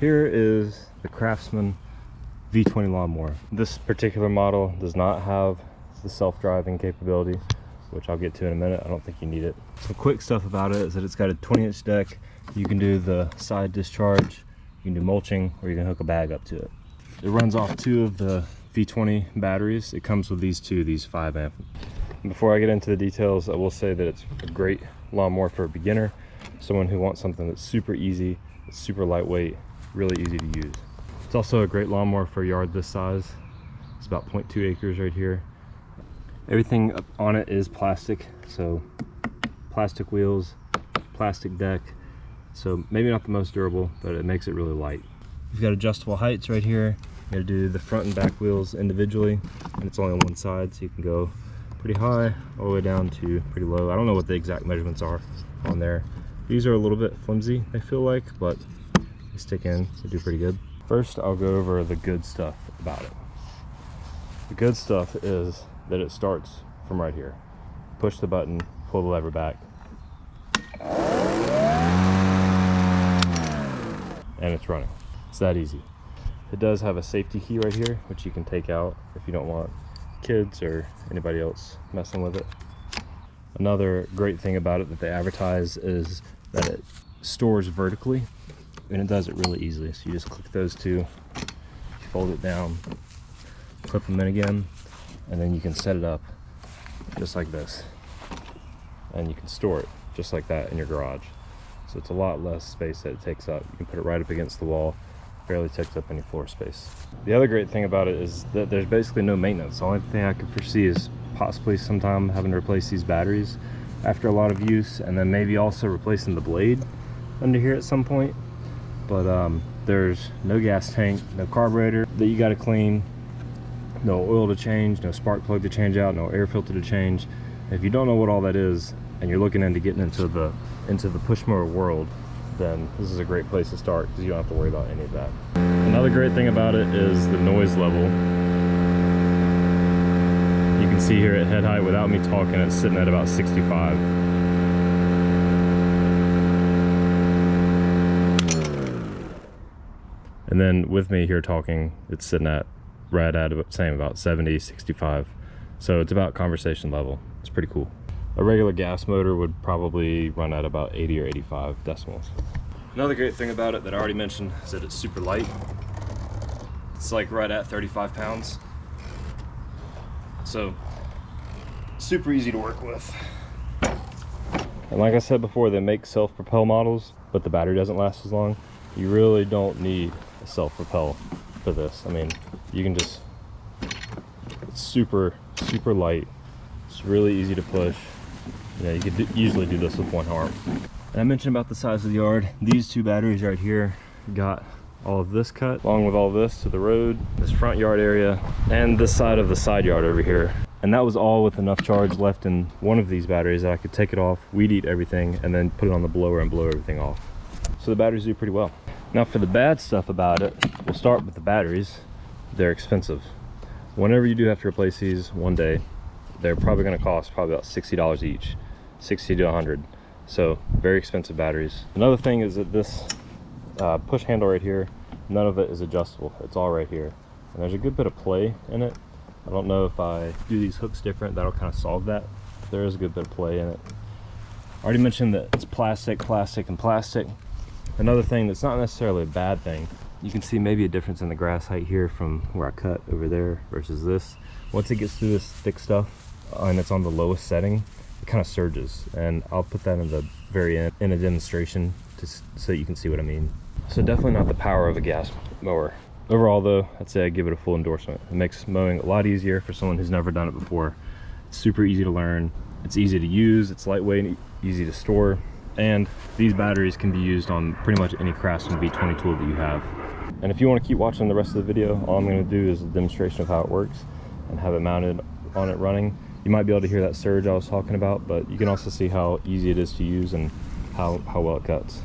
Here is the Craftsman V20 lawnmower. This particular model does not have the self-driving capability, which I'll get to in a minute. I don't think you need it. Some quick stuff about it is that it's got a 20-inch deck. You can do the side discharge, you can do mulching, or you can hook a bag up to it. It runs off 2 of the V20 batteries. It comes with these 2, these 5 amp. Before I get into the details, I will say that it's a great lawnmower for a beginner, someone who wants something that's super easy, it's super lightweight, really easy to use. It's also a great lawnmower for a yard this size. It's about 0.2 acres right here. Everything on it is plastic, so plastic wheels, plastic deck, so maybe not the most durable, but it makes it really light. You've got adjustable heights right here. You gotta do the front and back wheels individually, and it's only on one side, so you can go pretty high all the way down to pretty low. I don't know what the exact measurements are on there. These are a little bit flimsy, I feel like, but they stick in, they do pretty good. First, I'll go over the good stuff about it. The good stuff is that it starts from right here. Push the button, pull the lever back, and it's running. It's that easy. It does have a safety key right here, which you can take out if you don't want kids or anybody else messing with it. Another great thing about it that they advertise is that it stores vertically, and it does it really easily. So you just click those 2, you fold it down, clip them in again, and then you can set it up just like this, and you can store it just like that in your garage. So it's a lot less space that it takes up. You can put it right up against the wall, barely takes up any floor space. The other great thing about it is that there's basically no maintenance. The only thing I could foresee is possibly sometime having to replace these batteries after a lot of use, and then maybe also replacing the blade under here at some point. But there's no gas tank, no carburetor that you got to clean, no oil to change, no spark plug to change out, no air filter to change. If you don't know what all that is and you're looking into getting into the push mower world, then this is a great place to start because you don't have to worry about any of that. Another great thing about it is the noise level. You can see here at head height, without me talking, it's sitting at about 65. And then with me here talking, it's sitting at right at about 70, 65. So it's about conversation level. It's pretty cool. A regular gas motor would probably run at about 80 or 85 decimals. Another great thing about it that I already mentioned is that it's super light. It's like right at 35 pounds. So super easy to work with. And like I said before, they make self-propel models, but the battery doesn't last as long. You really don't need a self-propel for this. I mean, you can just, it's super light. It's really easy to push. You know, you could easily do this with one arm. And I mentioned about the size of the yard. These 2 batteries right here got all of this cut, along with all this to the road, this front yard area, and this side of the side yard over here. And that was all with enough charge left in one of these batteries that I could take it off, weed eat everything, and then put it on the blower and blow everything off. So the batteries do pretty well. Now for the bad stuff about it, we'll start with the batteries. They're expensive. Whenever you do have to replace these one day, they're probably going to cost probably about $60 each, 60 to 100. So very expensive batteries. Another thing is that this push handle right here, none of it is adjustable. It's all right here, and there's a good bit of play in it. I don't know if I do these hooks different, that'll kind of solve that. There is a good bit of play in it. I already mentioned that it's plastic, and plastic. Another thing that's not necessarily a bad thing, you can see maybe a difference in the grass height here from where I cut over there versus this. Once it gets through this thick stuff and it's on the lowest setting, it kind of surges, and I'll put that in the very end in a demonstration so you can see what I mean. So definitely not the power of a gas mower. Overall though, I'd say I give it a full endorsement. It makes mowing a lot easier for someone who's never done it before. It's super easy to learn, it's easy to use, it's lightweight and easy to store, and these batteries can be used on pretty much any Craftsman V20 tool that you have. And if you want to keep watching the rest of the video, all I'm going to do is a demonstration of how it works and have it mounted on it running. You might be able to hear that surge I was talking about, but you can also see how easy it is to use and how well it cuts.